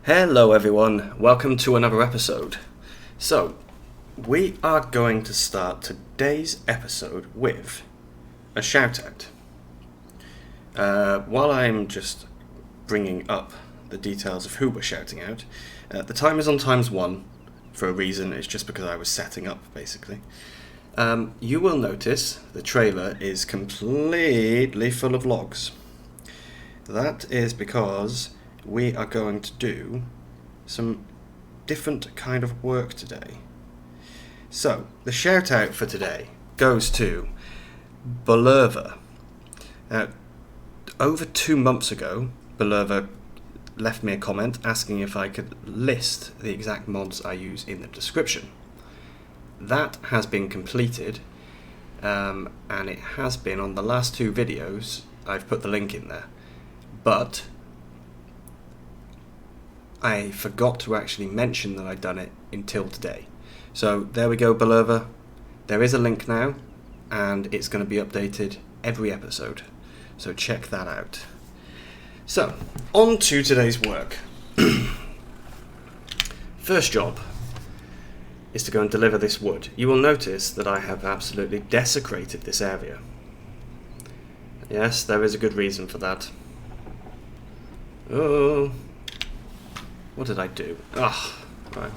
Hello everyone, welcome to another episode. So, we are going to start today's episode with a shout out. While I'm just bringing up the details of who we're shouting out, the time is on ×1 for a reason. It's just because I was setting up, basically. You will notice the trailer is completely full of logs. That is because we are going to do some different kind of work today. So, the shout out for today goes to Belerva. Over 2 months ago, Belerva left me a comment asking if I could list the exact mods I use in the description. That has been completed, and it has been on the last 2 videos. I've put the link in there, but I forgot to actually mention that I'd done it until today. So there we go, Belerva. There is a link now, and it's going to be updated every episode. So check that out. So, on to today's work. First job is to go and deliver this wood. You will notice that I have absolutely desecrated this area. Yes, there is a good reason for that. Oh, what did I do? Ah, right.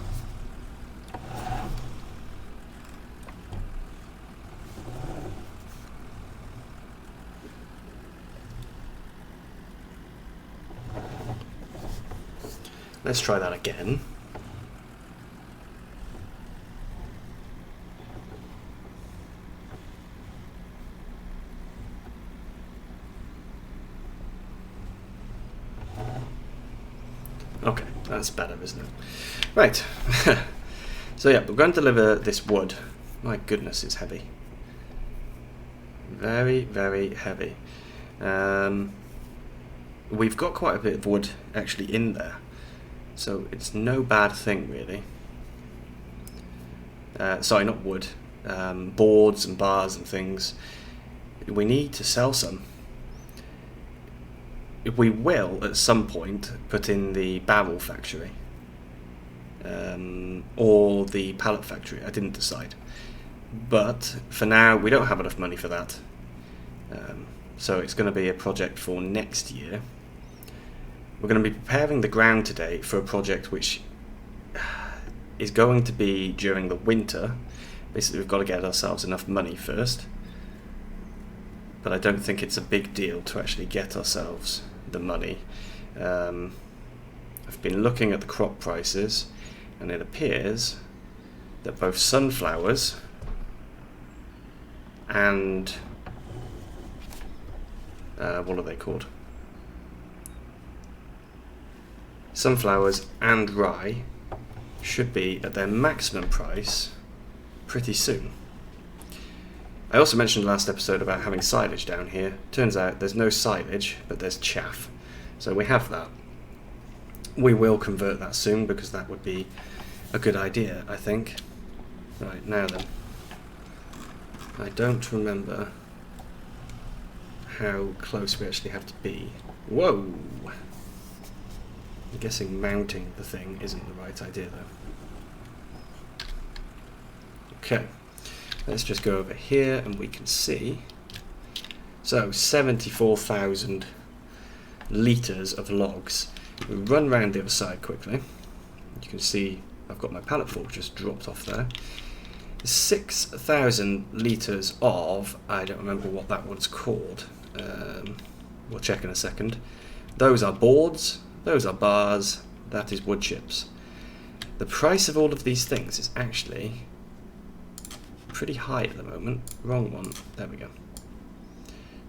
Let's try that again. Okay, that's better, isn't it? Right. So yeah, we're going to deliver this wood. My goodness, it's heavy. Very, very heavy. We've got quite a bit of wood actually in there, so it's no bad thing really. Sorry, not wood. Boards and bars and things. We need to sell some. We will, at some point, put in the barrel factory. Or the pallet factory. I didn't decide. But, for now, we don't have enough money for that. So it's going to be a project for next year. We're going to be preparing the ground today for a project which is going to be during the winter. Basically, we've got to get ourselves enough money first. But I don't think it's a big deal to actually get ourselves the money. I've been looking at the crop prices, and it appears that both sunflowers and what are they called? Sunflowers and rye should be at their maximum price pretty soon. I also mentioned last episode about having silage down here. Turns out there's no silage, but there's chaff. So we have that. We will convert that soon because that would be a good idea, I think. Right, now then. I don't remember how close we actually have to be. Whoa! I'm guessing mounting the thing isn't the right idea though. Okay. Let's just go over here and we can see. So 74,000 litres of logs. We run round the other side quickly. You can see I've got my pallet fork just dropped off there. 6,000 litres of, I don't remember what that one's called. We'll check in a second. Those are boards, those are bars, that is wood chips. The price of all of these things is actually pretty high at the moment. Wrong one. There we go.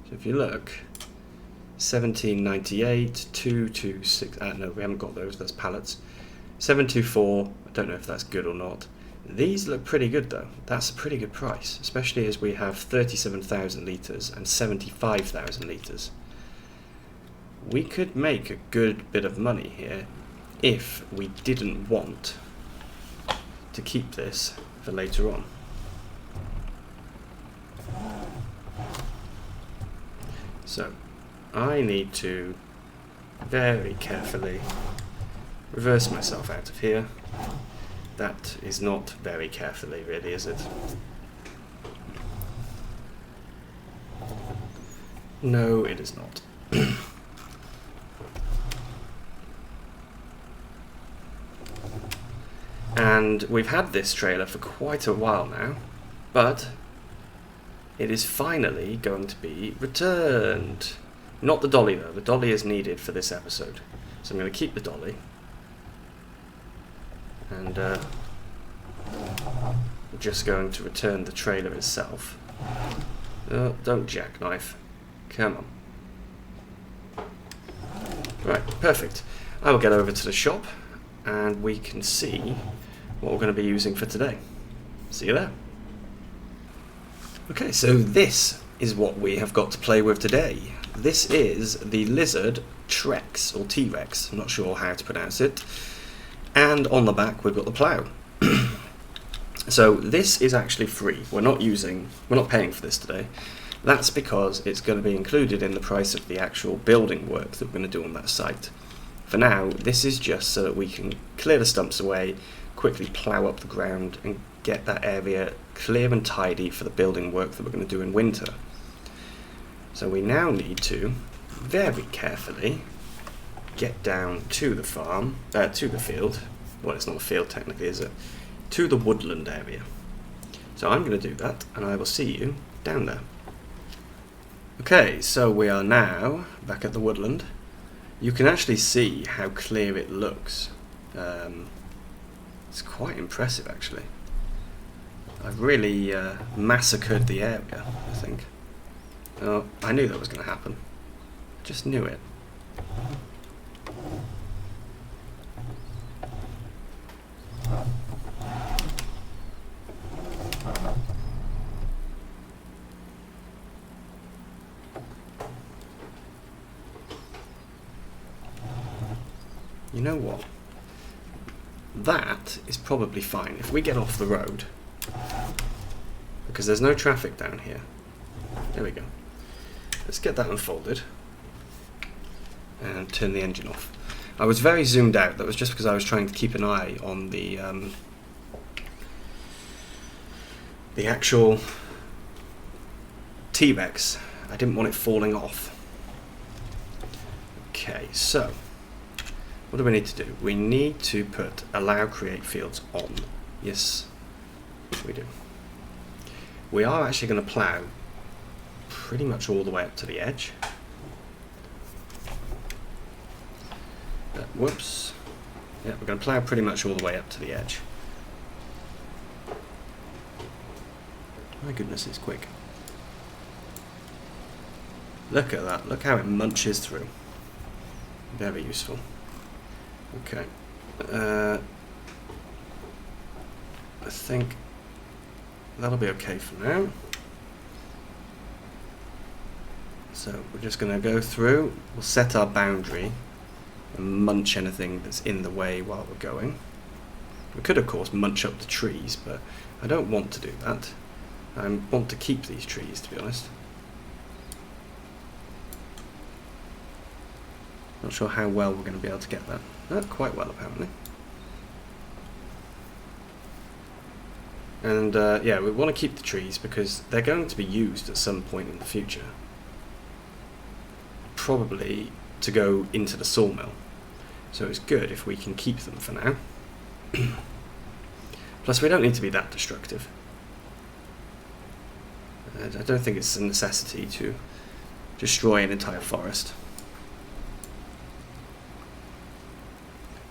So if you look, 17.98, 226. No, we haven't got those. That's pallets. 724. I don't know if that's good or not. These look pretty good though. That's a pretty good price, especially as we have 37,000 litres and 75,000 litres. We could make a good bit of money here if we didn't want to keep this for later on. So I need to very carefully reverse myself out of here. That is not very carefully, really, is it? No, it is not. And we've had this trailer for quite a while now, but it is finally going to be returned. Not the dolly though, the dolly is needed for this episode. So I'm going to keep the dolly. And I'm just going to return the trailer itself. Oh, don't jackknife. Come on. Right, perfect. I will get over to the shop and we can see what we're going to be using for today. See you there. Okay, so this is what we have got to play with today. This is the Lizard Trex, or T-Rex, I'm not sure how to pronounce it. And on the back we've got the plough. So this is actually free. We're not paying for this today. That's because it's going to be included in the price of the actual building work that we're going to do on that site. For now, this is just so that we can clear the stumps away, quickly plough up the ground and get that area clear and tidy for the building work that we're going to do in winter. So we now need to very carefully get down to the farm, to the field. Well, it's not a field technically, is it? To the woodland area. So I'm going to do that and I will see you down there. Okay, so we are now back at the woodland. You can actually see how clear it looks. It's quite impressive actually. I've really massacred the area, I think. Oh, I knew that was going to happen. Just knew it. You know what? That is probably fine if we get off the road, because there's no traffic down here. There we go. Let's get that unfolded and turn the engine off. I was very zoomed out. That was just because I was trying to keep an eye on the actual T-Rex. I didn't want it falling off. Okay, so what do we need to do? We need to put allow create fields on. Yes, we do. We are actually going to plough pretty much all the way up to the edge. Whoops. Yeah, we're going to plough pretty much all the way up to the edge. My goodness, it's quick. Look at that. Look how it munches through. Very useful. Okay. I think that'll be okay for now. So we're just going to go through, we'll set our boundary and munch anything that's in the way while we're going. We could of course munch up the trees, but I don't want to do that. I want to keep these trees, to be honest. Not sure how well we're going to be able to get that. Quite well apparently. And yeah, we want to keep the trees because they're going to be used at some point in the future. Probably to go into the sawmill. So it's good if we can keep them for now. Plus we don't need to be that destructive. I don't think it's a necessity to destroy an entire forest.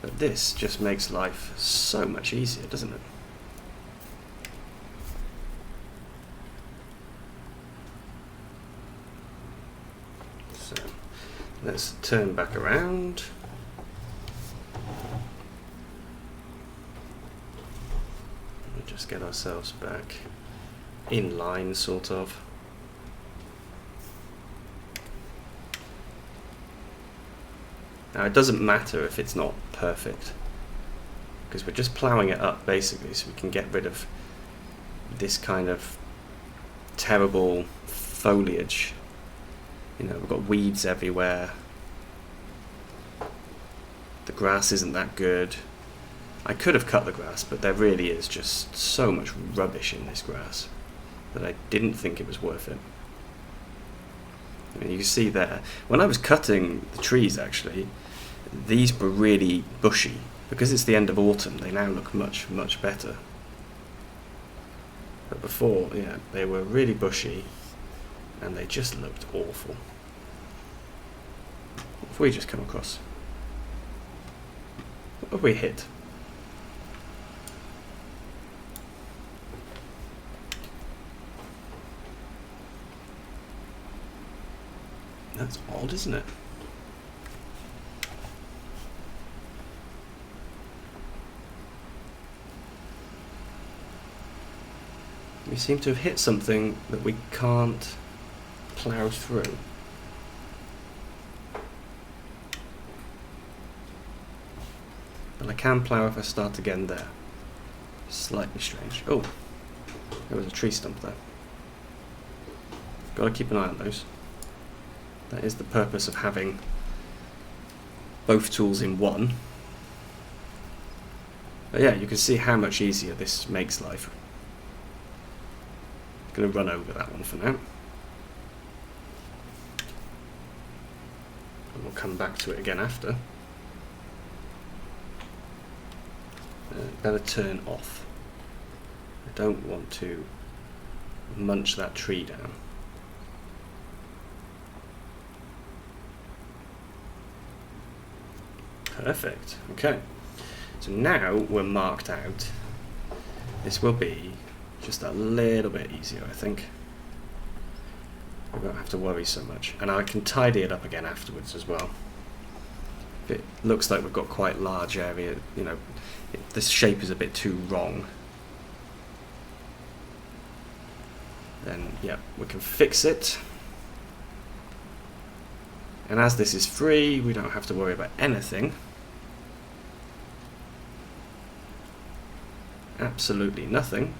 But this just makes life so much easier, doesn't it? So let's turn back around. We'll just get ourselves back in line, sort of. Now it doesn't matter if it's not perfect, because we're just ploughing it up basically so we can get rid of this kind of terrible foliage. You know, we've got weeds everywhere. The grass isn't that good. I could have cut the grass, but there really is just so much rubbish in this grass that I didn't think it was worth it. I mean, you can see there, when I was cutting the trees actually, these were really bushy. Because it's the end of autumn, they now look much, much better. But before, yeah, they were really bushy and they just looked awful. What have we just come across? What have we hit? That's odd, isn't it? We seem to have hit something that we can't plough through. But I can plough if I start again there. Slightly strange. Oh, there was a tree stump there. Got to keep an eye on those. That is the purpose of having both tools in one. But yeah, you can see how much easier this makes life. I'm going to run over that one for now. And we'll come back to it again after. Better turn off. I don't want to munch that tree down. Perfect. Okay. So now we're marked out. This will be just a little bit easier, I think. We won't have to worry so much. And I can tidy it up again afterwards as well. If it looks like we've got quite large area, you know, this shape is a bit too wrong, then yeah, we can fix it. And as this is free, we don't have to worry about anything. Absolutely nothing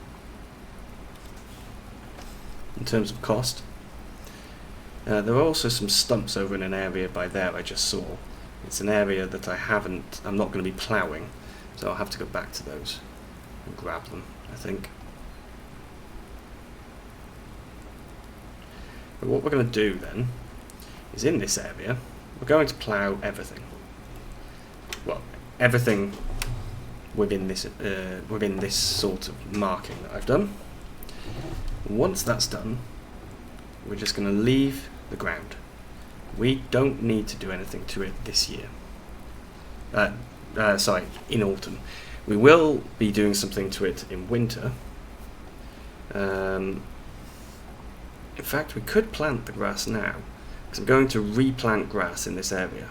in terms of cost. There are also some stumps over in an area by there I just saw. It's an area that I'm not going to be ploughing, so I'll have to go back to those and grab them, I think. But what we're going to do then is in this area, we're going to plough everything. Well, everything within this sort of marking that I've done. Once that's done, we're just going to leave the ground. We don't need to do anything to it this year. Sorry, in autumn. We will be doing something to it in winter. In fact, we could plant the grass now, because I'm going to replant grass in this area.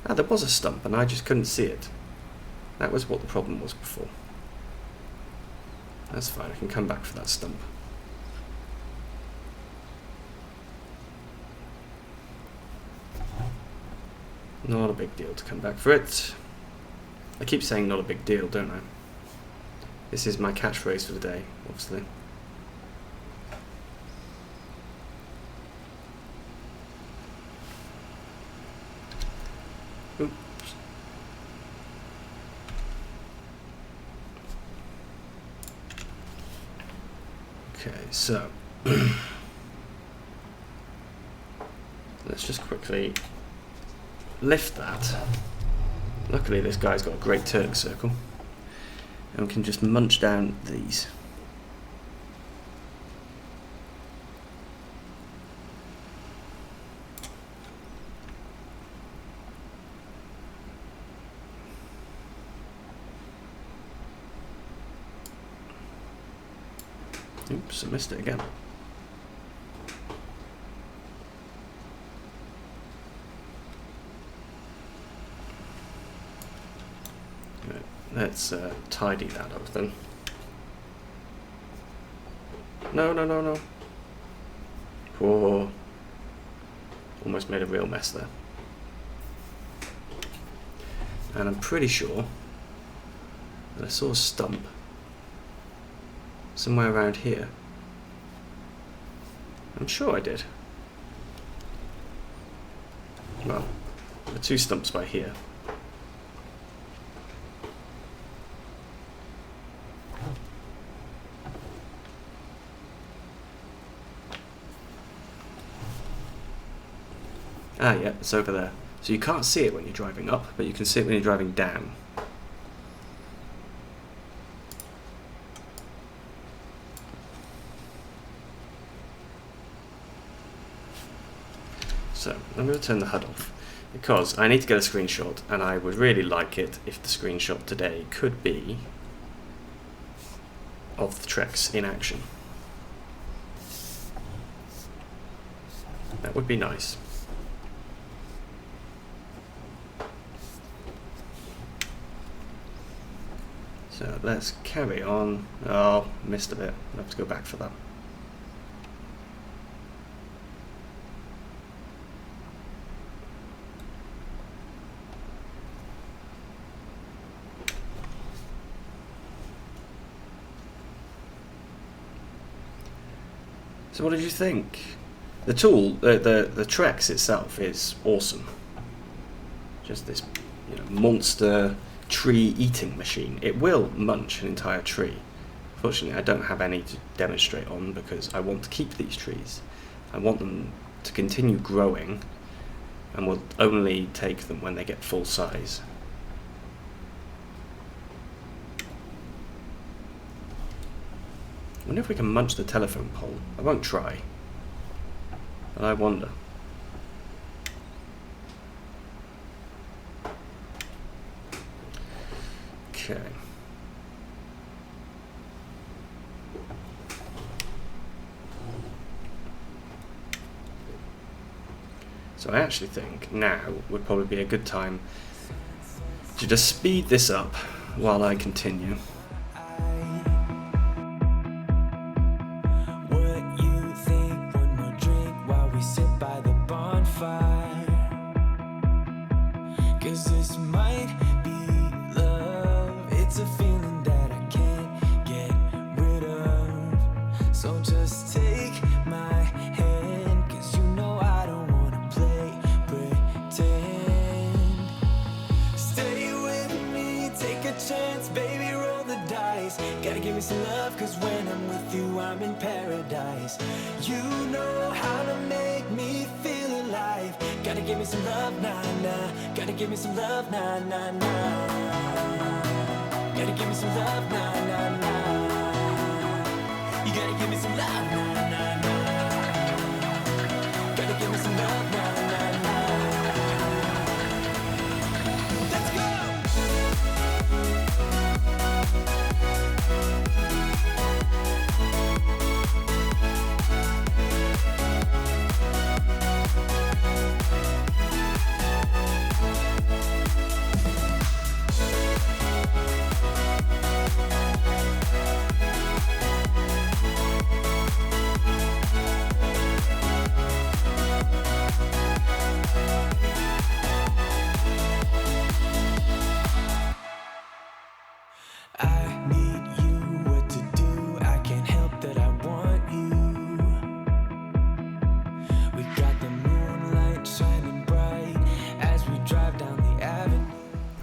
There was a stump and I just couldn't see it. That was what the problem was before. That's fine, I can come back for that stump. Not a big deal to come back for it. I keep saying not a big deal, don't I? This is my catchphrase for the day, obviously. Oops. Okay, so let's just quickly lift that. Luckily this guy's got a great turning circle and we can just munch down these. Oops, I missed it again. Right, let's tidy that up then. No. Whoa. Almost made a real mess there. And I'm pretty sure that I saw a stump somewhere around here. I'm sure I did. Well, the 2 stumps by here. Ah, yeah, it's over there. So you can't see it when you're driving up, but you can see it when you're driving down. So I'm going to turn the HUD off because I need to get a screenshot, and I would really like it if the screenshot today could be of the Treks in action. That would be nice. So let's carry on. Oh, missed a bit. I'll have to go back for that. So what did you think? The tool, the Treks itself is awesome. Just this, monster tree eating machine. It will munch an entire tree. Fortunately, I don't have any to demonstrate on because I want to keep these trees. I want them to continue growing, and will only take them when they get full size. I wonder if we can munch the telephone pole. I won't try, but I wonder. Okay. So I actually think now would probably be a good time to just speed this up while I continue.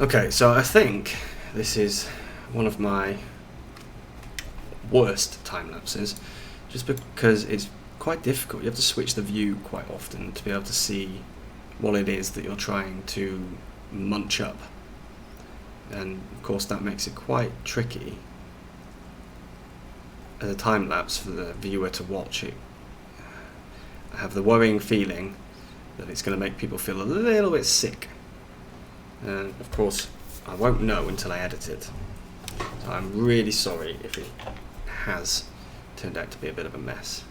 Okay, so I think this is one of my worst time lapses, just because it's quite difficult. You have to switch the view quite often to be able to see what it is that you're trying to munch up, and of course that makes it quite tricky as a time lapse for the viewer to watch it. I have the worrying feeling that it's going to make people feel a little bit sick. And of course, I won't know until I edit it. So I'm really sorry if it has turned out to be a bit of a mess.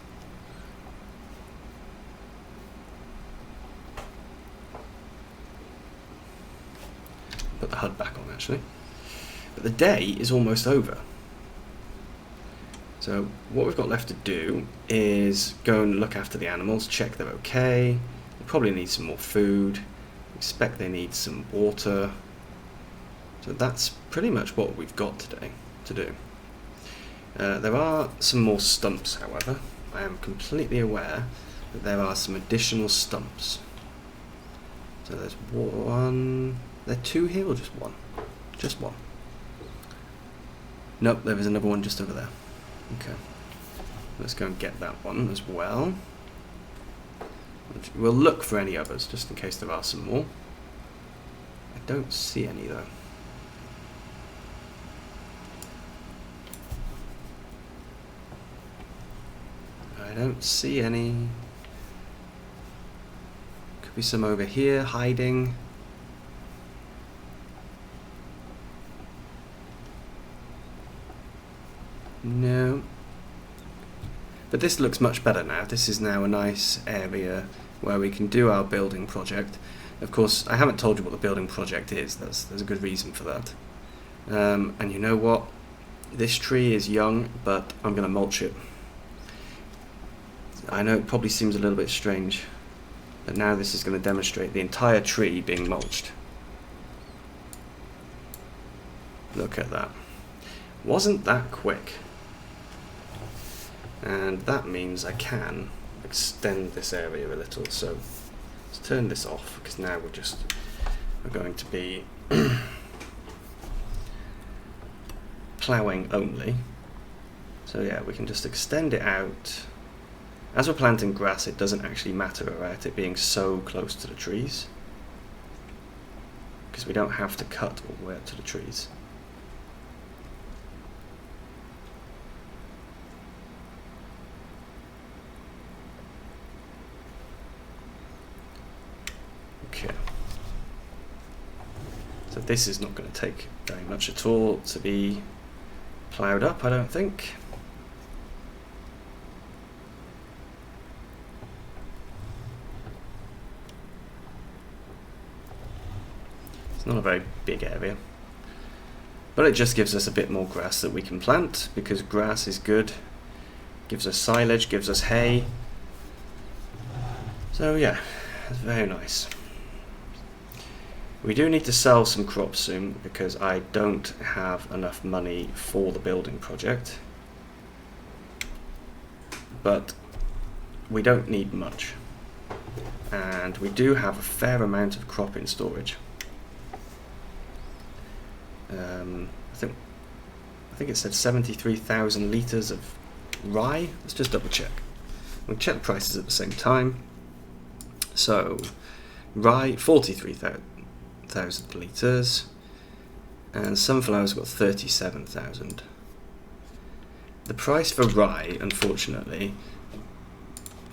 Put the HUD back on actually. But the day is almost over. So what we've got left to do is go and look after the animals, check they're okay. They probably need some more food. Expect they need some water. So that's pretty much what we've got today to do. There are some more stumps, however. I am completely aware that there are some additional stumps. So there's one. There are two here or just one? Just one. Nope, there is another one just over there. Okay. Let's go and get that one as well. We'll look for any others, just in case there are some more. I don't see any though. I don't see any. Could be some over here hiding. No. But this looks much better now. This is now a nice area where we can do our building project. Of course, I haven't told you what the building project is. There's a good reason for that. And you know what? This tree is young, but I'm going to mulch it. I know it probably seems a little bit strange, but now this is going to demonstrate the entire tree being mulched. Look at that. Wasn't that quick? And that means I can extend this area a little. So let's turn this off, because now we're going to be ploughing only. So yeah, we can just extend it out. As we're planting grass, it doesn't actually matter about it being so close to the trees, because we don't have to cut all the way up to the trees. Okay. So this is not going to take very much at all to be ploughed up, I don't think. It's not a very big area, but it just gives us a bit more grass that we can plant, because grass is good, gives us silage, gives us hay. So yeah, it's very nice. We do need to sell some crops soon, because I don't have enough money for the building project, but we don't need much, and we do have a fair amount of crop in storage. I think it said 73,000 litres of rye. Let's just double check. We'll check the prices at the same time. So, rye, 43,000 litres, and sunflowers got 37,000. The price for rye, unfortunately,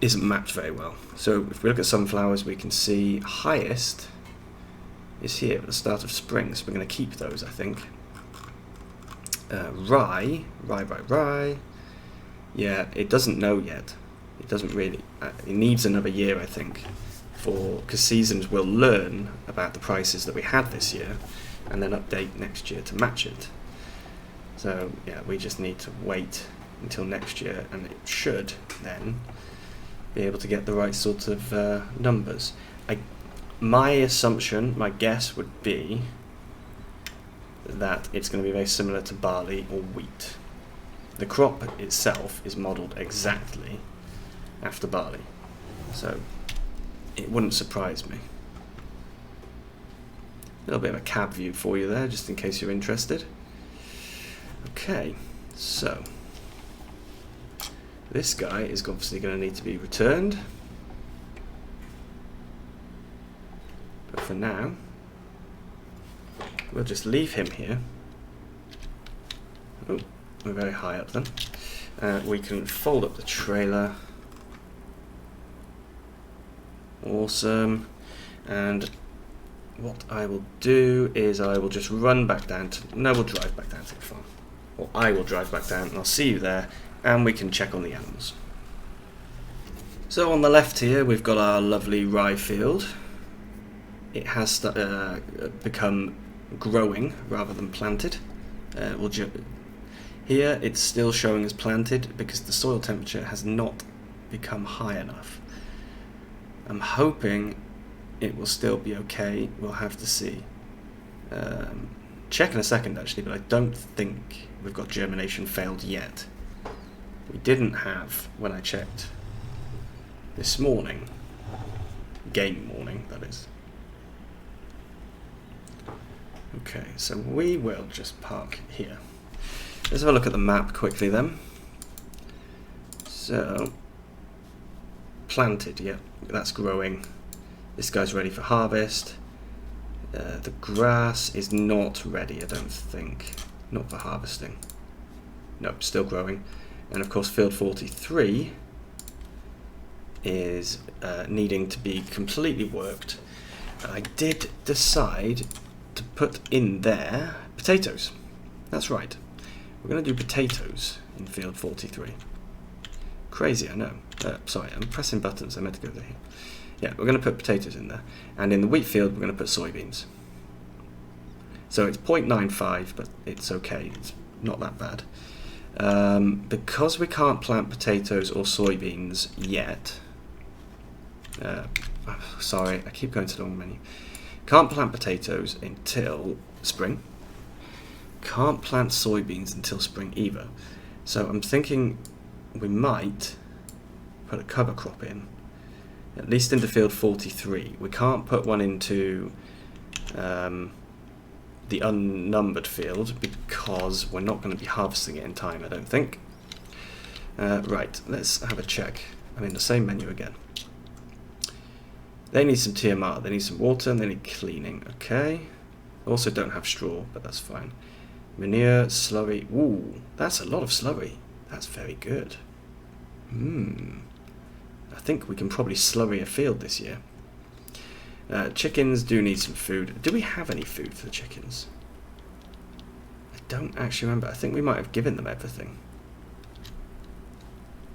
isn't mapped very well. So if we look at sunflowers, we can see highest is here at the start of spring, so we're going to keep those, I think. Rye. Yeah, it doesn't know yet. It doesn't really. It needs another year, I think, because seasons will learn about the prices that we had this year, and then update next year to match it. So yeah, we just need to wait until next year, and it should then be able to get the right sort of numbers. My assumption, my guess would be that it's going to be very similar to barley or wheat. The crop itself is modelled exactly after barley, so it wouldn't surprise me. A little bit of a cab view for you there, just in case you're interested. Okay, so this guy is obviously going to need to be returned. But for now, we'll just leave him here. Oh, we're very high up then. We can fold up the trailer. Awesome. And what I will do is I will just run back down to... No, we'll drive back down to the farm. Or I will drive back down, and I'll see you there, and we can check on the animals. So on the left here, we've got our lovely rye field. It has become growing rather than planted. Here it's still showing as planted because the soil temperature has not become high enough. I'm hoping it will still be okay. We'll have to see. Check in a second actually, but I don't think we've got germination failed yet. We didn't have when I checked this morning. Game morning, that is. Okay, so we will just park here. Let's have a look at the map quickly then. So, planted, yeah, that's growing. This guy's ready for harvest. The grass is not ready, I don't think. Not for harvesting. Nope, still growing. And of course field 43 is needing to be completely worked. And I did decide to put in there potatoes. That's right. We're going to do potatoes in field 43. Crazy, I know. Sorry, I'm pressing buttons. I meant to go there. Yeah, we're going to put potatoes in there. And in the wheat field, we're going to put soybeans. So it's 0.95, but it's okay. It's not that bad. Because we can't plant potatoes or soybeans yet. Sorry, I keep going to the wrong menu. Can't plant potatoes until spring. Can't plant soybeans until spring either. So I'm thinking we might put a cover crop in, at least into field 43. We can't put one into the unnumbered field because we're not going to be harvesting it in time, I don't think. Right, let's have a check. I'm in the same menu again. They need some TMR, they need some water, and they need cleaning. Okay. Also don't have straw, but that's fine. Manure, slurry. Ooh, that's a lot of slurry. That's very good. I think we can probably slurry a field this year. Chickens do need some food. Do we have any food for the chickens? I don't actually remember. I think we might have given them everything.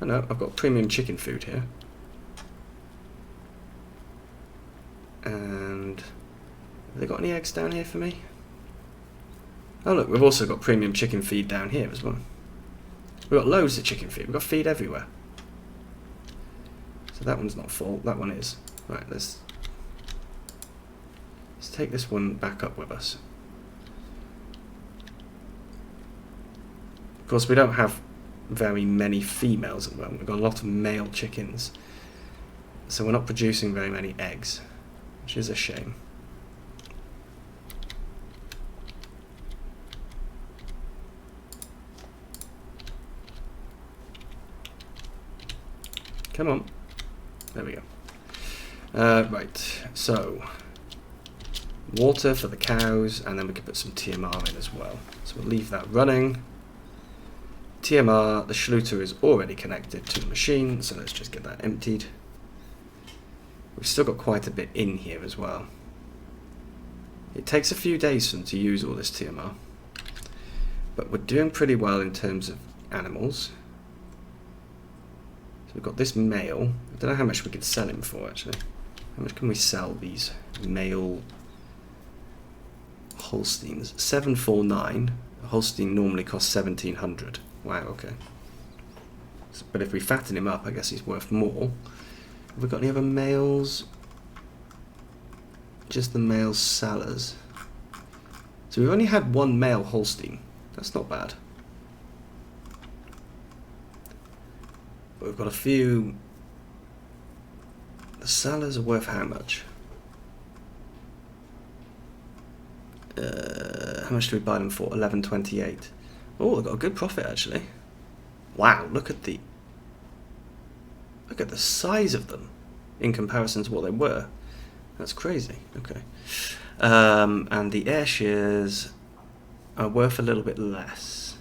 Oh no, I've got premium chicken food here. And have they got any eggs down here for me? Oh look, we've also got premium chicken feed down here as well. We've got loads of chicken feed. We've got feed everywhere. So that one's not full. That one is. Right, let's take this one back up with us. Of course, we don't have very many females at the moment. We've got a lot of male chickens. So we're not producing very many eggs, which is a shame. Come on. There we go. Right, so water for the cows, and then we can put some TMR in as well. So we'll leave that running. TMR, the Schluter is already connected to the machine, so let's just get that emptied. We've still got quite a bit in here as well. It takes a few days for them to use all this TMR, but we're doing pretty well in terms of animals. So we've got this male. I don't know how much we could sell him for actually. How much can we sell these male Holsteins? 749. A Holstein normally costs 1700. Wow, okay. So, but if we fatten him up, I guess he's worth more. Have we got any other males? Just the male sellers. So we've only had one male Holstein. That's not bad. But we've got a few. The sellers are worth how much? How much do we buy them for? 11.28. Oh, they've got a good profit actually. Wow, look at the size of them in comparison to what they were. That's crazy. Okay. And the air shears are worth a little bit less.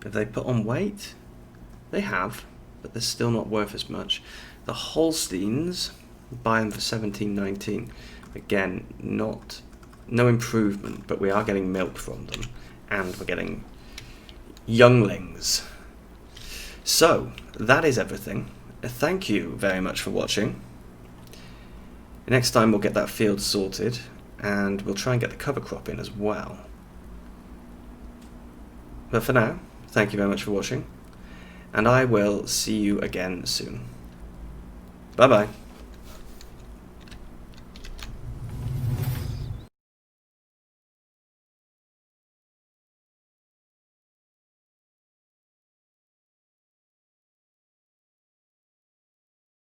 Have they put on weight? They have, but they're still not worth as much. The Holsteins, buy them for 17.19. Again, no improvement, but we are getting milk from them, and we're getting younglings. So, that is everything. Thank you very much for watching. Next time we'll get that field sorted, and we'll try and get the cover crop in as well. But for now, thank you very much for watching, and I will see you again soon. Bye bye.